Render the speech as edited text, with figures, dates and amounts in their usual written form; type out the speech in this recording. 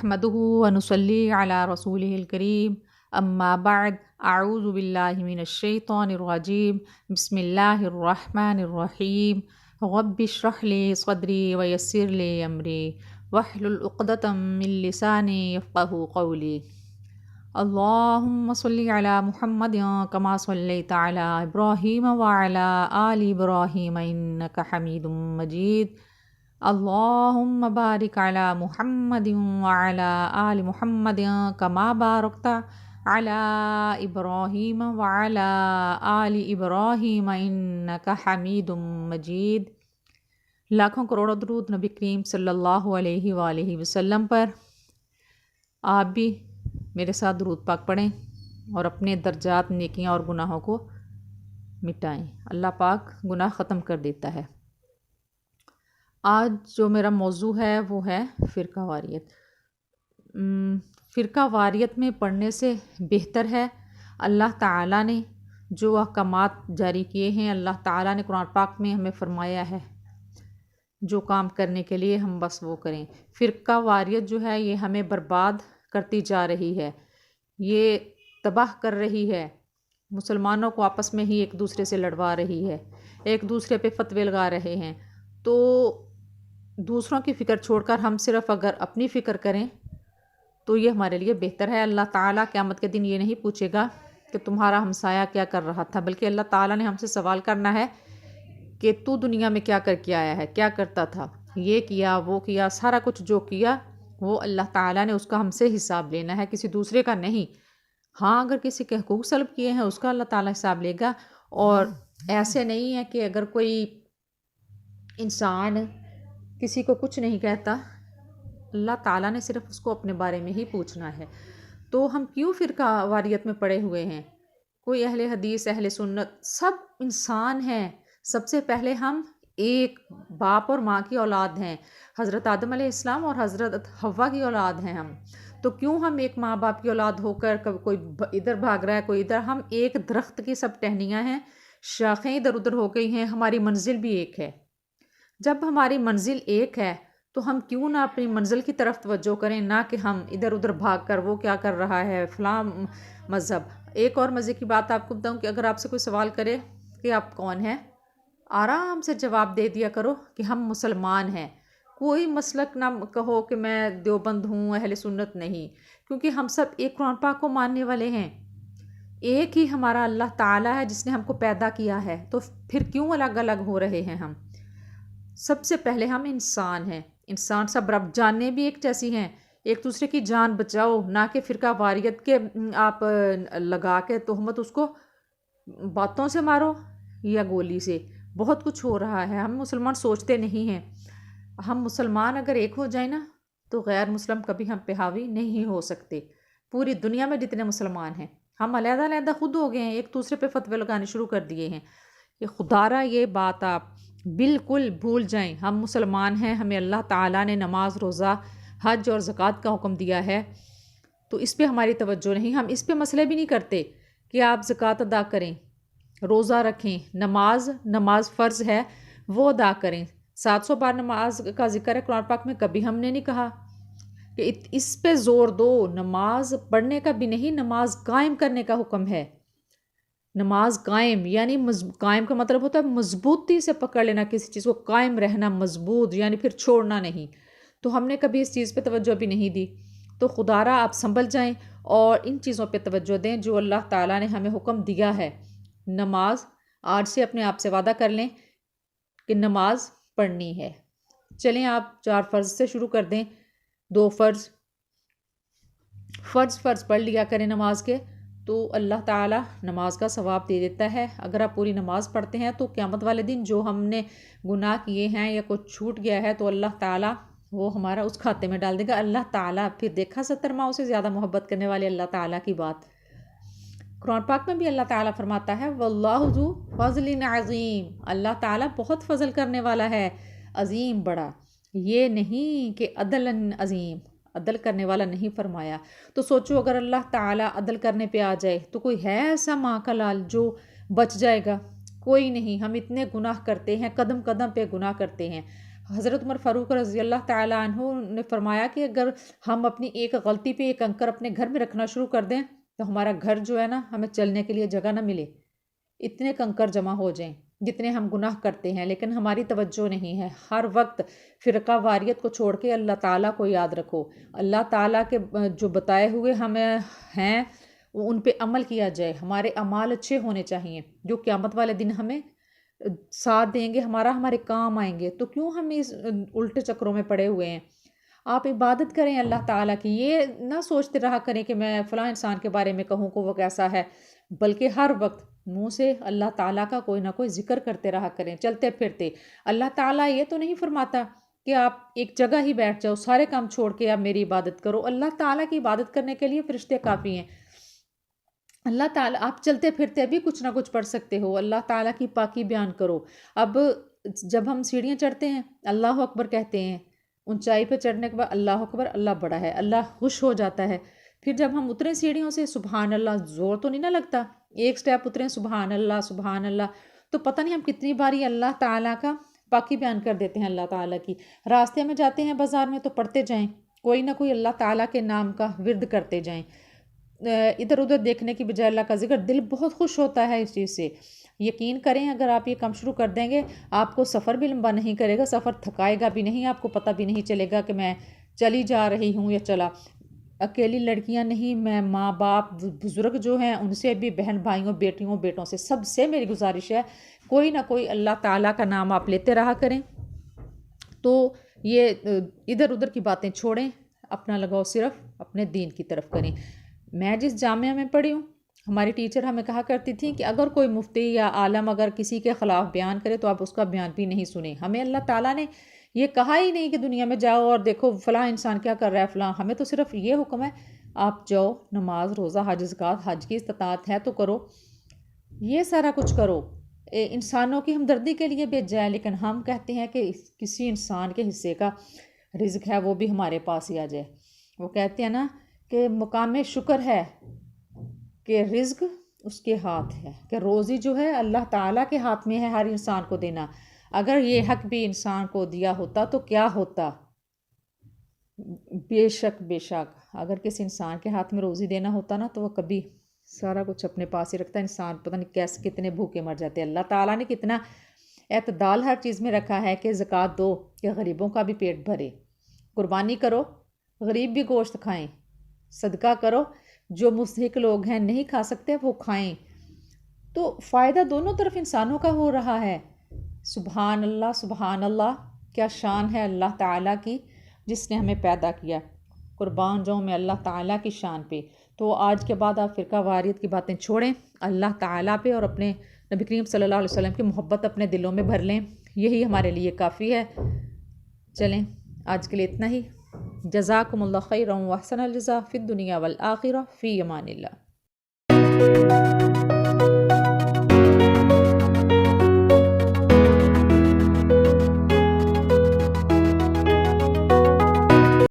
نحمده ونصلي على رسوله الكريم اما بعد اعوذ باللہ من الشیطان الرجیم بسم اللہ الرحمن الرحیم رب اشرح لی صدری ویسر لی امری واحلل عقدۃ من لسانی یفقهوا قولی اللہم صلی علی محمد کما صلیت علی ابراہیم وعلی آل ابراہیم انک حمید مجید اللہم بارک علی محمد وعلی آل محمد کما بارکت علی ابراہیم وعلی آل ابراہیم انک حمید مجید۔ لاکھوں کروڑوں درود نبی کریم صلی اللہ علیہ وآلہ وسلم پر۔ آپ بھی میرے ساتھ درود پاک پڑھیں اور اپنے درجات، نیکیاں اور گناہوں کو مٹائیں۔ اللہ پاک گناہ ختم کر دیتا ہے۔ آج جو میرا موضوع ہے وہ ہے فرقہ واریت۔ فرقہ واریت میں پڑھنے سے بہتر ہے اللہ تعالیٰ نے جو احکامات جاری کیے ہیں، اللہ تعالیٰ نے قرآن پاک میں ہمیں فرمایا ہے جو کام کرنے کے لیے ہم بس وہ کریں۔ فرقہ واریت جو ہے یہ ہمیں برباد کرتی جا رہی ہے، یہ تباہ کر رہی ہے، مسلمانوں کو آپس میں ہی ایک دوسرے سے لڑوا رہی ہے، ایک دوسرے پہ فتوے لگا رہے ہیں۔ تو دوسروں کی فکر چھوڑ کر ہم صرف اگر اپنی فکر کریں تو یہ ہمارے لیے بہتر ہے۔ اللہ تعالیٰ قیامت کے دن یہ نہیں پوچھے گا کہ تمہارا ہمسایہ کیا کر رہا تھا، بلکہ اللہ تعالیٰ نے ہم سے سوال کرنا ہے کہ تو دنیا میں کیا کر کے آیا ہے، کیا کرتا تھا، یہ کیا وہ کیا، سارا کچھ جو کیا وہ اللہ تعالیٰ نے اس کا ہم سے حساب لینا ہے، کسی دوسرے کا نہیں۔ ہاں اگر کسی کے حقوق سلب کیے ہیں اس کا اللہ تعالیٰ حساب لے گا، اور ایسے نہیں ہے کہ اگر کوئی انسان کسی کو کچھ نہیں کہتا اللہ تعالیٰ نے صرف اس کو اپنے بارے میں ہی پوچھنا ہے۔ تو ہم کیوں فرقہ واریت میں پڑے ہوئے ہیں؟ کوئی اہل حدیث، اہل سنت، سب انسان ہیں۔ سب سے پہلے ہم ایک باپ اور ماں کی اولاد ہیں، حضرت آدم علیہ السلام اور حضرت حوا کی اولاد ہیں ہم۔ تو کیوں ہم ایک ماں باپ کی اولاد ہو کر کوئی ادھر بھاگ رہا ہے، کوئی ادھر؟ ہم ایک درخت کی سب ٹہنیاں ہیں، شاخیں ادھر ادھر ہو گئی ہیں، ہماری منزل بھی ایک ہے۔ جب ہماری منزل ایک ہے تو ہم کیوں نہ اپنی منزل کی طرف توجہ کریں، نہ کہ ہم ادھر ادھر بھاگ کر وہ کیا کر رہا ہے فلاں مذہب۔ ایک اور مزے کی بات آپ کو بتاؤں کہ اگر آپ سے کوئی سوال کرے کہ آپ کون ہیں، آرام سے جواب دے دیا کرو کہ ہم مسلمان ہیں۔ کوئی مسلک نہ کہو کہ میں دیوبند ہوں، اہل سنت نہیں، کیونکہ ہم سب ایک قرآن پاک کو ماننے والے ہیں۔ ایک ہی ہمارا اللہ تعالیٰ ہے جس نے ہم کو پیدا کیا ہے، تو پھر کیوں الگ الگ ہو رہے ہیں ہم؟ سب سے پہلے ہم انسان ہیں، انسان سب رب جانیں بھی ایک جیسی ہیں۔ ایک دوسرے کی جان بچاؤ، نہ کہ فرقہ واریت کے آپ لگا کے تہمت اس کو باتوں سے مارو یا گولی سے۔ بہت کچھ ہو رہا ہے، ہم مسلمان سوچتے نہیں ہیں۔ ہم مسلمان اگر ایک ہو جائیں نا تو غیر مسلم کبھی ہم پہ حاوی نہیں ہو سکتے۔ پوری دنیا میں جتنے مسلمان ہیں ہم علیحدہ علیحدہ خود ہو گئے ہیں، ایک دوسرے پہ فتوے لگانے شروع کر دیے ہیں۔ یہ خدارہ یہ بات آپ بالکل بھول جائیں، ہم مسلمان ہیں، ہمیں اللہ تعالیٰ نے نماز، روزہ، حج اور زکوٰۃ کا حکم دیا ہے، تو اس پہ ہماری توجہ نہیں۔ ہم اس پہ مسئلے بھی نہیں کرتے کہ آپ زکوٰۃ ادا کریں، روزہ رکھیں، نماز فرض ہے وہ ادا کریں۔ 700 بار نماز کا ذکر ہے قرآن پاک میں، کبھی ہم نے نہیں کہا کہ اس پہ زور دو۔ نماز پڑھنے کا بھی نہیں، نماز قائم کرنے کا حکم ہے۔ نماز قائم یعنی قائم کا مطلب ہوتا ہے مضبوطی سے پکڑ لینا کسی چیز کو، قائم رہنا مضبوط، یعنی پھر چھوڑنا نہیں۔ تو ہم نے کبھی اس چیز پہ توجہ بھی نہیں دی۔ تو خدارہ آپ سنبھل جائیں اور ان چیزوں پہ توجہ دیں جو اللہ تعالیٰ نے ہمیں حکم دیا ہے۔ نماز آج سے اپنے آپ سے وعدہ کر لیں کہ نماز پڑھنی ہے۔ چلیں آپ 4 فرض سے شروع کر دیں۔ 2 فرض پڑھ لیا کریں نماز کے، تو اللہ تعالیٰ نماز کا ثواب دے دیتا ہے۔ اگر آپ پوری نماز پڑھتے ہیں تو قیامت والے دن جو ہم نے گناہ کیے ہیں یا کچھ چھوٹ گیا ہے تو اللہ تعالیٰ وہ ہمارا اس کھاتے میں ڈال دے گا۔ اللہ تعالیٰ پھر دیکھا 70 ماؤں سے زیادہ محبت کرنے والے اللہ تعالیٰ کی بات۔ قرآن پاک میں بھی اللہ تعالیٰ فرماتا ہے واللہ ذو فضل عظیم، اللہ تعالیٰ بہت فضل کرنے والا ہے، عظیم بڑا، یہ نہیں کہ عدل عظیم، عدل کرنے والا نہیں فرمایا۔ تو سوچو اگر اللہ تعالیٰ عدل کرنے پہ آ جائے تو کوئی ہے ایسا ماں کا لال جو بچ جائے گا؟ کوئی نہیں۔ ہم اتنے گناہ کرتے ہیں، قدم قدم پہ گناہ کرتے ہیں۔ حضرت عمر فاروق رضی اللہ تعالیٰ عنہ نے فرمایا کہ اگر ہم اپنی ایک غلطی پہ ایک کنکر اپنے گھر میں رکھنا شروع کر دیں تو ہمارا گھر جو ہے نا ہمیں چلنے کے لیے جگہ نہ ملے، اتنے کنکر جمع ہو جائیں جتنے ہم گناہ کرتے ہیں، لیکن ہماری توجہ نہیں ہے۔ ہر وقت فرقہ واریت کو چھوڑ کے اللہ تعالیٰ کو یاد رکھو، اللہ تعالیٰ کے جو بتائے ہوئے ہمیں ہیں وہ ان پہ عمل کیا جائے، ہمارے اعمال اچھے ہونے چاہیے جو قیامت والے دن ہمیں ساتھ دیں گے، ہمارے کام آئیں گے۔ تو کیوں ہم اس الٹے چکروں میں پڑے ہوئے ہیں؟ آپ عبادت کریں اللہ تعالیٰ کی، یہ نہ سوچتے رہا کریں کہ میں فلاں انسان کے بارے میں کہوں کہ وہ کیسا ہے، بلکہ ہر وقت منہ سے اللہ تعالیٰ کا کوئی نہ کوئی ذکر کرتے رہا کریں چلتے پھرتے۔ اللہ تعالیٰ یہ تو نہیں فرماتا کہ آپ ایک جگہ ہی بیٹھ جاؤ، سارے کام چھوڑ کے آپ میری عبادت کرو۔ اللہ تعالیٰ کی عبادت کرنے کے لیے فرشتے کافی ہیں۔ اللہ تعالیٰ آپ چلتے پھرتے بھی کچھ نہ کچھ پڑھ سکتے ہو، اللہ تعالیٰ کی پاکی بیان کرو۔ اب جب ہم سیڑھیاں چڑھتے ہیں اللہ اکبر کہتے ہیں، اونچائی پہ چڑھنے کے بعد اللہ اکبر، اللہ بڑا ہے، اللہ خوش ہو جاتا ہے۔ پھر جب ہم اتریں سیڑھیوں سے سبحان اللہ، زور تو نہیں نہ لگتا، ایک سٹیپ اتریں سبحان اللہ، تو پتہ نہیں ہم کتنی باری اللہ تعالیٰ کا پاکی بیان کر دیتے ہیں اللہ تعالیٰ کی۔ راستے میں جاتے ہیں بازار میں تو پڑھتے جائیں، کوئی نہ کوئی اللہ تعالیٰ کے نام کا ورد کرتے جائیں، ادھر ادھر دیکھنے کی بجائے اللہ کا ذکر، دل بہت خوش ہوتا ہے اس چیز سے۔ یقین کریں اگر آپ یہ کام شروع کر دیں گے آپ کو سفر بھی لمبا نہیں کرے گا، سفر تھکائے گا بھی نہیں، آپ کو پتہ بھی نہیں چلے گا کہ میں چلی جا رہی ہوں یا چلا۔ اکیلی لڑکیاں نہیں، میں ماں باپ بزرگ جو ہیں ان سے بھی، بہن بھائیوں بیٹیوں بیٹوں سے، سب سے میری گزارش ہے کوئی نہ کوئی اللہ تعالیٰ کا نام آپ لیتے رہا کریں۔ تو یہ ادھر ادھر کی باتیں چھوڑیں، اپنا لگاؤ صرف اپنے دین کی طرف کریں۔ میں جس جامعہ میں پڑھی ہوں ہماری ٹیچر ہمیں کہا کرتی تھی کہ اگر کوئی مفتی یا عالم اگر کسی کے خلاف بیان کرے تو آپ اس کا بیان بھی نہیں سنیں۔ ہمیں اللہ تعالیٰ نے یہ کہا ہی نہیں کہ دنیا میں جاؤ اور دیکھو فلاں انسان کیا کر رہا ہے فلاں، ہمیں تو صرف یہ حکم ہے آپ جاؤ، نماز روزہ حج زکوٰۃ، حج کی استطاعت ہے تو کرو، یہ سارا کچھ کرو۔ انسانوں کی ہمدردی کے لیے بھیجا ہے، لیکن ہم کہتے ہیں کہ کسی انسان کے حصے کا رزق ہے وہ بھی ہمارے پاس ہی آ جائے۔ وہ کہتے ہیں نا کہ مقام شکر ہے کہ رزق اس کے ہاتھ ہے، کہ روزی جو ہے اللہ تعالیٰ کے ہاتھ میں ہے ہر انسان کو دینا۔ اگر یہ حق بھی انسان کو دیا ہوتا تو کیا ہوتا؟ بے شک اگر کسی انسان کے ہاتھ میں روزی دینا ہوتا نا تو وہ کبھی سارا کچھ اپنے پاس ہی رکھتا، انسان پتہ نہیں کیسے کتنے بھوکے مر جاتے۔ اللہ تعالیٰ نے کتنا اعتدال ہر چیز میں رکھا ہے کہ زکوٰۃ دو کہ غریبوں کا بھی پیٹ بھرے، قربانی کرو غریب بھی گوشت کھائیں، صدقہ کرو جو مستحق لوگ ہیں نہیں کھا سکتے وہ کھائیں، تو فائدہ دونوں طرف انسانوں کا ہو رہا ہے۔ سبحان اللہ، کیا شان ہے اللہ تعالیٰ کی جس نے ہمیں پیدا کیا۔ قربان جاؤں میں اللہ تعالیٰ کی شان پہ۔ تو آج کے بعد آپ فرقہ واریت کی باتیں چھوڑیں، اللہ تعالیٰ پہ اور اپنے نبی کریم صلی اللہ علیہ وسلم کی محبت اپنے دلوں میں بھر لیں، یہی ہمارے لیے کافی ہے۔ چلیں آج کے لیے اتنا ہی۔ جزاکم اللہ خیرا و احسن الجزاء فی الدنیا والآخرہ، فی امان اللہ۔